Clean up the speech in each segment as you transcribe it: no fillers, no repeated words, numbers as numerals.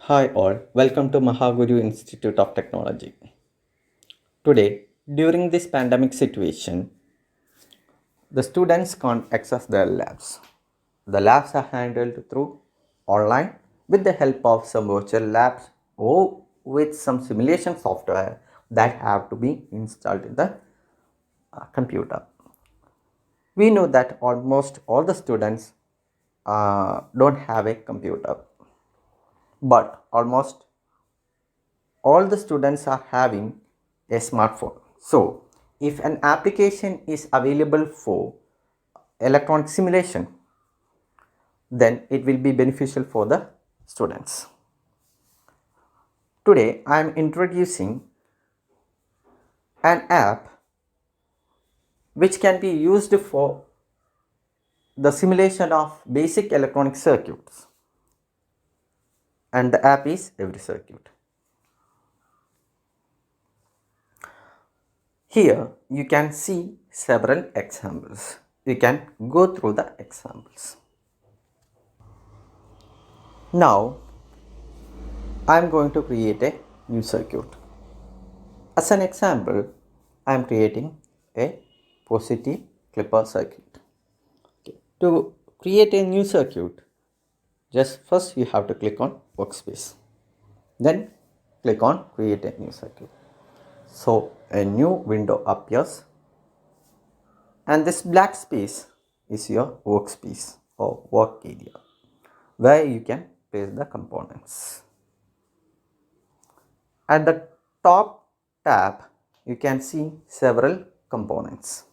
Hi all, welcome to Mahaguru Institute of Technology. Today, during this pandemic situation, the students can't access their labs. The labs are handled through online with the help of some virtual labs or with some simulation software that have to be installed in the computer. We know that almost all the students don't have a computer, but almost all the students are having a smartphone. So, if an application is available for electronic simulation, then it will be beneficial for the students. Today, I am introducing an app which can be used for the simulation of basic electronic circuits, and the app is Every Circuit. Here you can see several examples. You can go through the examples. Now I am going to create a new circuit. As an example, I am creating a positive clipper circuit. Okay. To create a new circuit, just first you have to click on workspace. Then click on create a new circuit. So a new window appears, and this black space is your workspace or work area where you can place the components. At the top tab, you can see several components.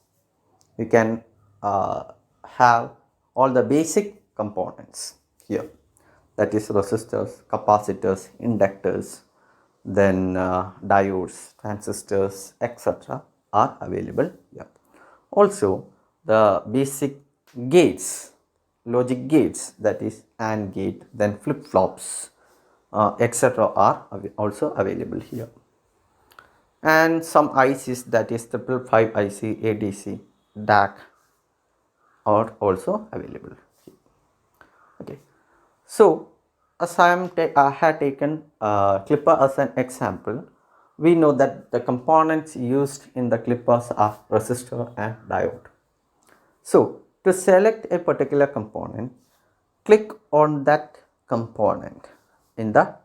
You can have all the basic components here, that is resistors, capacitors, inductors, then diodes, transistors, etc. are available here. Also, the basic gates, logic gates, that is AND gate, then flip-flops, etc. are also available here. And some ICs, that is 555 IC, ADC, DAC are also available here. Okay, so as I had taken clipper as an example, we know that the components used in the clippers are resistor and diode. So to select a particular component, click on that component in the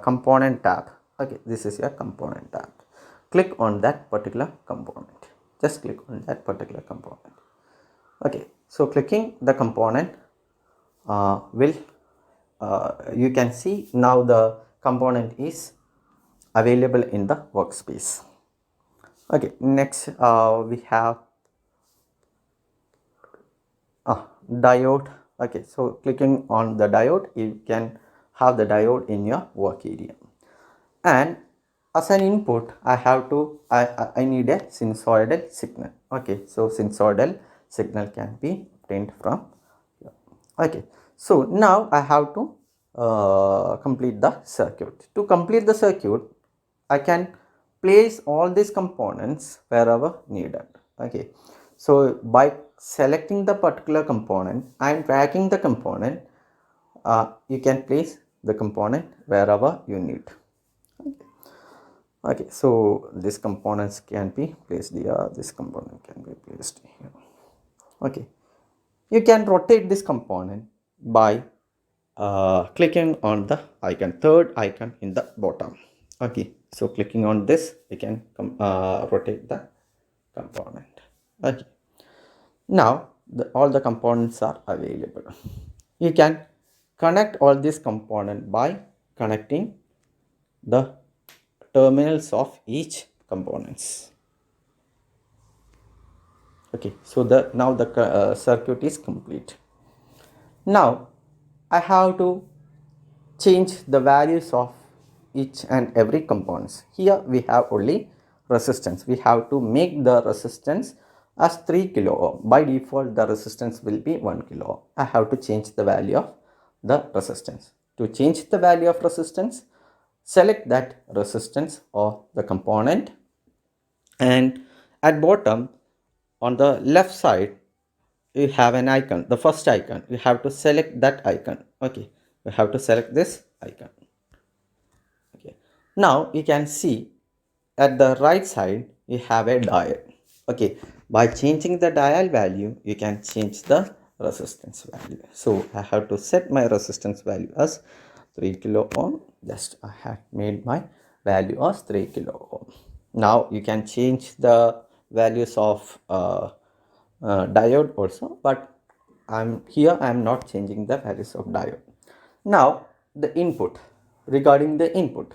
component tab. Okay, this is your component tab. Click on that particular component. Just click on that particular component. Okay, so clicking the component will you can see now the component is available in the workspace. Okay, next we have diode. Okay, so clicking on the diode, you can have the diode in your work area. And as an input, I need a sinusoidal signal. Okay, so sinusoidal signal can be obtained from here. Okay, so now I have to complete the circuit. To complete the circuit, I can place all these components wherever needed. Okay, so by selecting the particular component and dragging the component, you can place the component wherever you need. Okay, so these components can be placed here, this component can be placed here. Okay, you can rotate this component by clicking on the icon, third icon in the bottom. Okay, so clicking on this, you can rotate the component. Okay, now all the components are available. You can connect all these components by connecting the terminals of each components. Okay, so now the circuit is complete. Now I have to change the values of each and every components. Here we have only resistance. We have to make the resistance as 3 kilo ohm. By default the resistance will be 1 kilo ohm. I have to change the value of the resistance. To change the value of resistance, select that resistance or the component, and at bottom on the left side you have an icon, the first icon. You have to select that icon. Okay, we have to select this icon. Okay. Now you can see at the right side we have a dial. Okay, by changing the dial value you can change the resistance value. So I have to set my resistance value as 3 kilo ohm. Just I have made my value as 3 kilo ohm. Now you can change the values of diode also, but I'm not changing the values of diode. Now the input, regarding the input,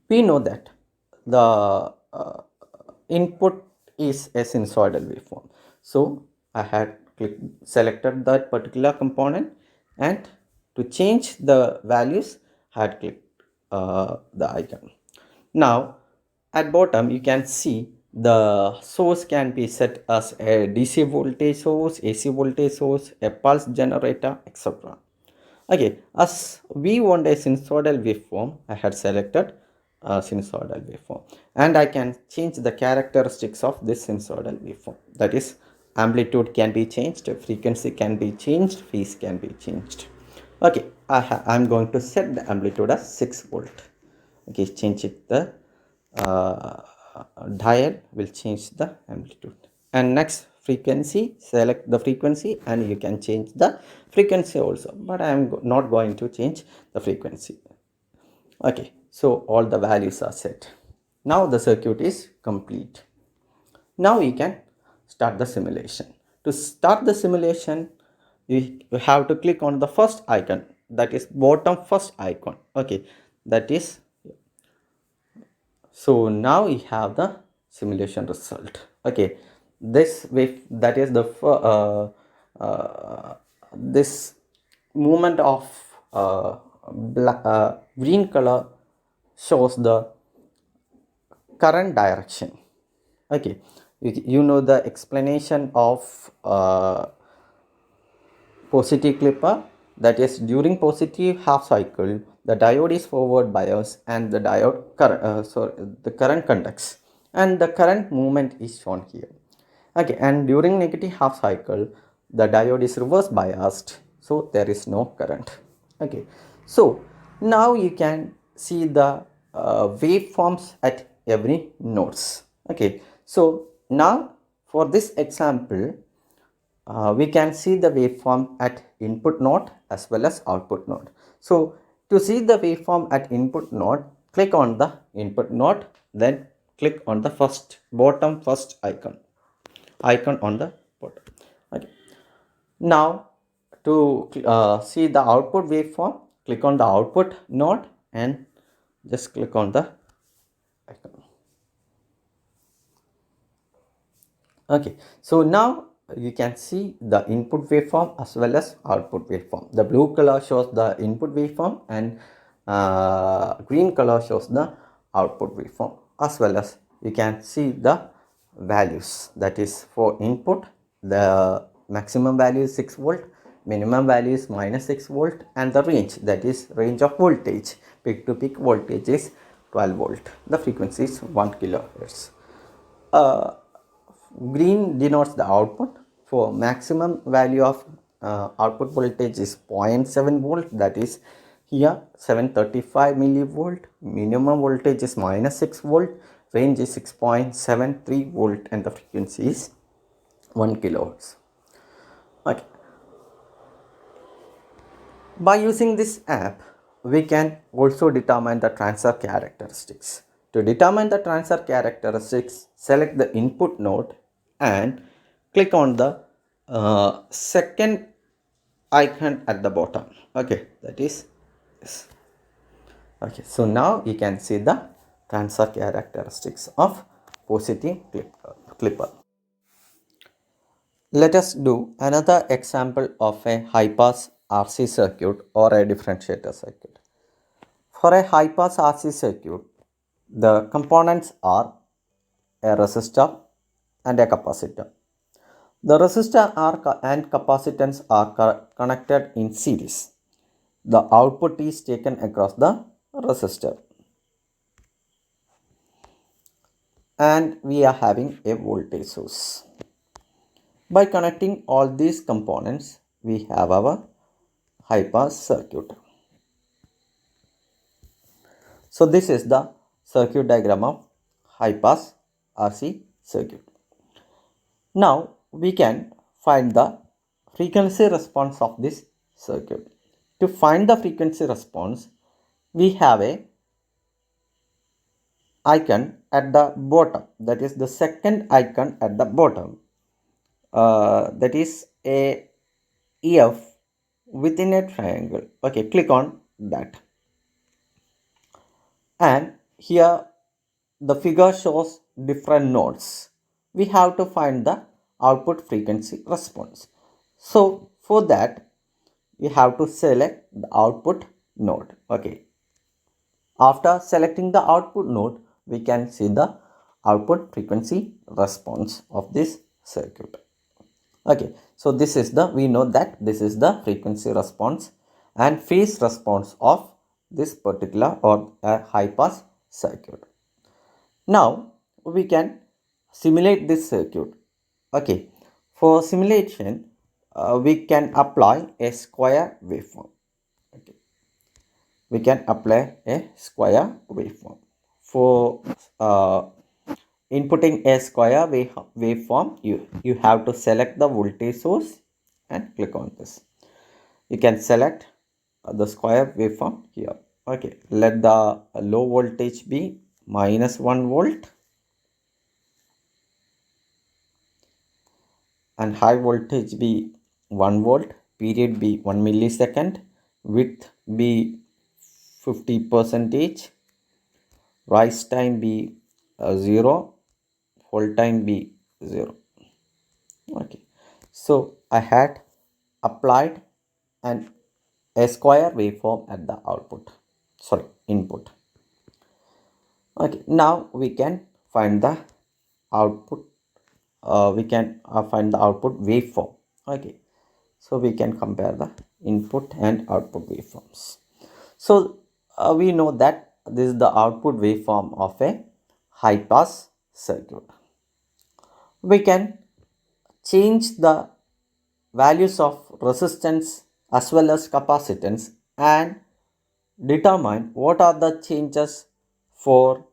we know that the input is a sinusoidal waveform. So I had selected that particular component, and to change the values I had clicked the icon. Now at bottom you can see the source can be set as a DC voltage source, AC voltage source, a pulse generator, etc. Okay, as we want a sinusoidal waveform, I had selected a sinusoidal waveform, and I can change the characteristics of this sinusoidal waveform. That is, amplitude can be changed, frequency can be changed, phase can be changed. Okay, I'm going to set the amplitude as 6 volt. Okay, change it the uh, dial will change the amplitude. And next, frequency, select the frequency, and you can change the frequency also, but I am not going to change the frequency. Okay, so all the values are set. Now the circuit is complete. Now we can start the simulation. To start the simulation, you have to click on the first icon, that is bottom first icon. Okay, that is, so now we have the simulation result. Okay, this wave, that is the this movement of green color shows the current direction. Okay, you know the explanation of positive clipper, that is, during positive half cycle the diode is forward bias and the the current conducts, and the current movement is shown here. Okay, and during negative half cycle the diode is reverse biased, so there is no current. Okay, so now you can see the waveforms at every nodes. Okay, so now for this example, we can see the waveform at input node as well as output node. So to see the waveform at input node, click on the input node, then click on the bottom first icon on the bottom. Okay. Now to see the output waveform, click on the output node and just click on the icon. Okay, so now you can see the input waveform as well as output waveform. The blue color shows the input waveform, and green color shows the output waveform, as well as you can see the values. That is, for input the maximum value is 6 volt, minimum value is -6 volt, and the range, that is range of voltage, peak to peak voltage is 12 volt. The frequency is 1 kilohertz. Green denotes the output. For maximum value of output voltage is 0.7 volt, that is here 735 millivolt. Minimum voltage is -6 volt, range is 6.73 volt, and the frequency is 1 kilohertz. Okay. By using this app, we can also determine the transfer characteristics. To determine the transfer characteristics, select the input node and click on the second icon at the bottom. Okay, that is this. Okay, so now you can see the transfer characteristics of positive clipper. Let us do another example of a high-pass RC circuit or a differentiator circuit. For a high-pass RC circuit, the components are a resistor and a capacitor. The resistor and capacitance are connected in series. The output is taken across the resistor, and we are having a voltage source. By connecting all these components, we have our high pass circuit. So this is the circuit diagram of high pass RC circuit. Now we can find the frequency response of this circuit. To find the frequency response, we have a icon at the bottom, that is the second icon at the bottom, that is a EF within a triangle. Okay, click on that, and here the figure shows different nodes. We have to find the output frequency response. So for that we have to select the output node. Okay, after selecting the output node, we can see the output frequency response of this circuit. Okay, so this is the, we know that this is the frequency response and phase response of this particular or a high pass circuit. Now we can simulate this circuit. Okay, for simulation we can apply a square waveform. Okay, we can apply a square waveform. For inputting a square waveform, you have to select the voltage source and click on this. You can select the square waveform here. Okay, let the low voltage be -1 volt and high voltage be 1 volt, period be 1 millisecond, width be 50 percentage, rise time be 0, hold time be 0. Okay, so I had applied an a square waveform at the input. Okay, now we can find the output. We can find the output waveform. Okay, so we can compare the input and output waveforms. So we know that this is the output waveform of a high pass circuit. We can change the values of resistance as well as capacitance and determine what are the changes for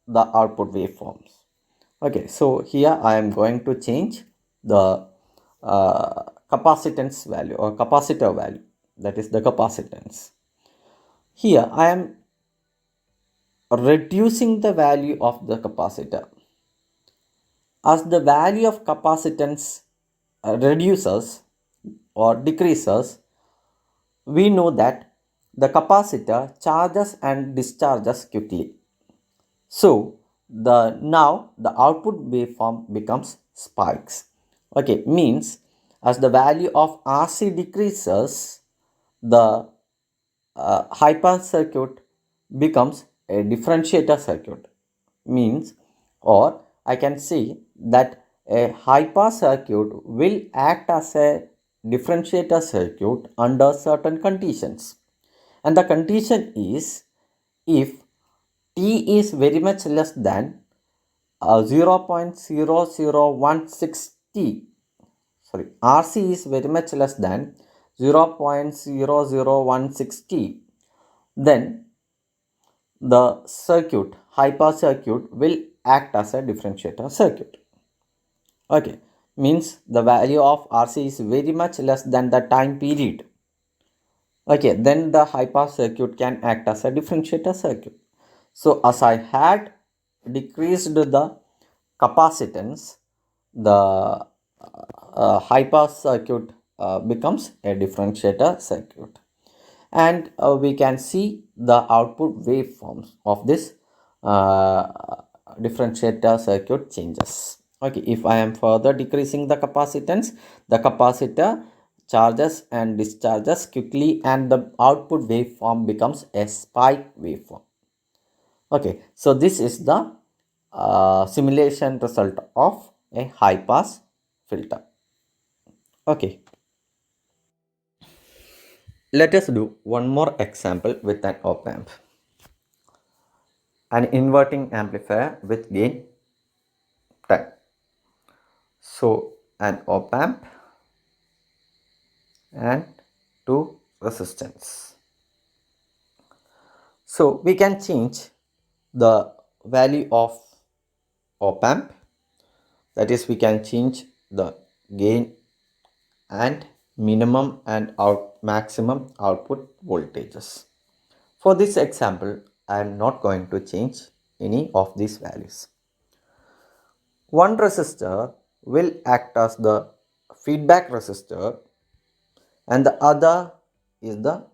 the output waveforms. Okay, so here I am going to change the capacitance value or capacitor value, that is the capacitance. Here I am reducing the value of the capacitor. As the value of capacitance reduces or decreases, we know that the capacitor charges and discharges quickly. So now the output waveform becomes spikes. Okay, means as the value of RC decreases, the high pass circuit becomes a differentiator circuit. Means, or I can say that a high pass circuit will act as a differentiator circuit under certain conditions, and the condition is if T is very much less than 0.0016 T, sorry, RC is very much less than 0.0016 T, then the circuit, high pass circuit, will act as a differentiator circuit. Okay, means the value of RC is very much less than the time period. Okay, then the high pass circuit can act as a differentiator circuit. So as I had decreased the capacitance, the high pass circuit becomes a differentiator circuit, and we can see the output waveforms of this differentiator circuit changes. Okay, if I am further decreasing the capacitance, the capacitor charges and discharges quickly and the output waveform becomes a spike waveform. Okay, so this is the simulation result of a high pass filter. Okay, let us do one more example with an op amp. An inverting amplifier with gain 10. So an op amp and two resistance. So we can change the value of op amp, that is we can change the gain and minimum and maximum output voltages. For this example, I am not going to change any of these values. One resistor will act as the feedback resistor and the other is the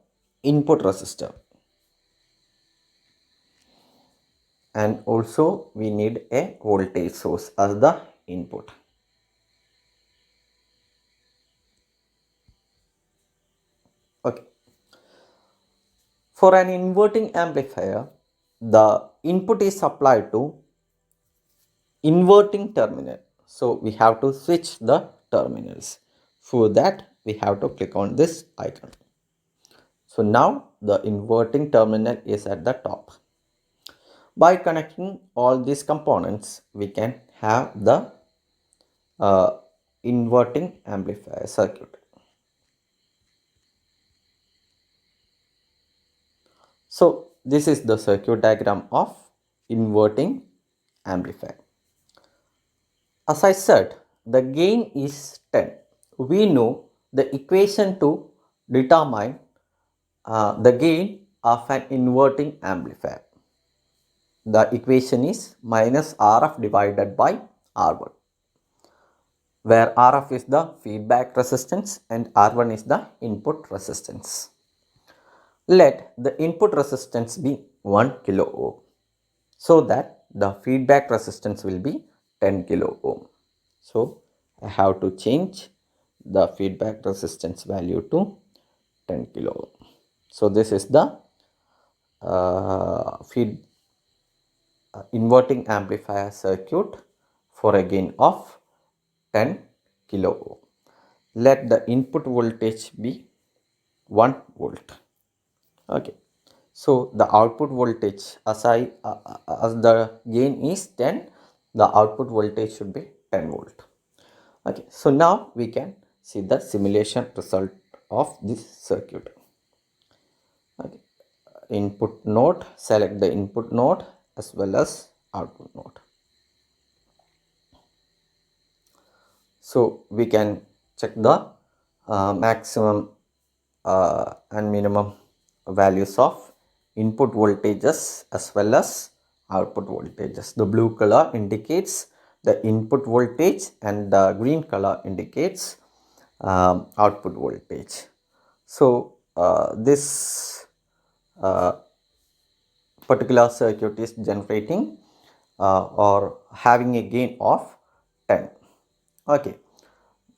input resistor. And also we need a voltage source as the input. Okay. For an inverting amplifier, the input is supplied to inverting terminal. So we have to switch the terminals. For that, we have to click on this icon. So now the inverting terminal is at the top. By connecting all these components, we can have the inverting amplifier circuit. So this is the circuit diagram of inverting amplifier. As I said, the gain is 10. We know the equation to determine the gain of an inverting amplifier. The equation is minus Rf divided by R1, where Rf is the feedback resistance and R1 is the input resistance. Let the input resistance be 1 kilo ohm, so that the feedback resistance will be 10 kilo ohm. So I have to change the feedback resistance value to 10 kilo ohm. So this is the inverting amplifier circuit for a gain of 10 kilo ohm. Let the input voltage be 1 volt. Okay. So the output voltage, as the gain is 10, the output voltage should be 10 volt. Okay. So now we can see the simulation result of this circuit. Okay. Input node, select the input node as well as output node. So we can check the maximum and minimum values of input voltages as well as output voltages. The blue color indicates the input voltage and the green color indicates output voltage. So this particular circuit is generating or having a gain of 10. Okay.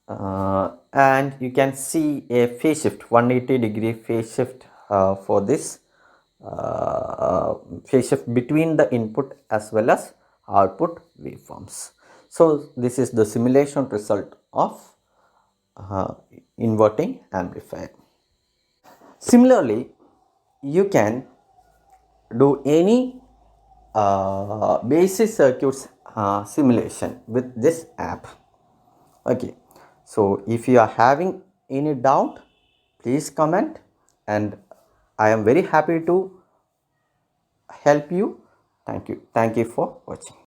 And you can see a phase shift, 180-degree phase shift for this phase shift between the input as well as output waveforms. So this is the simulation result of inverting amplifier. Similarly, you can do any basic circuits simulation with this app. Okay, so if you are having any doubt, please comment and I am very happy to help you. Thank you for watching.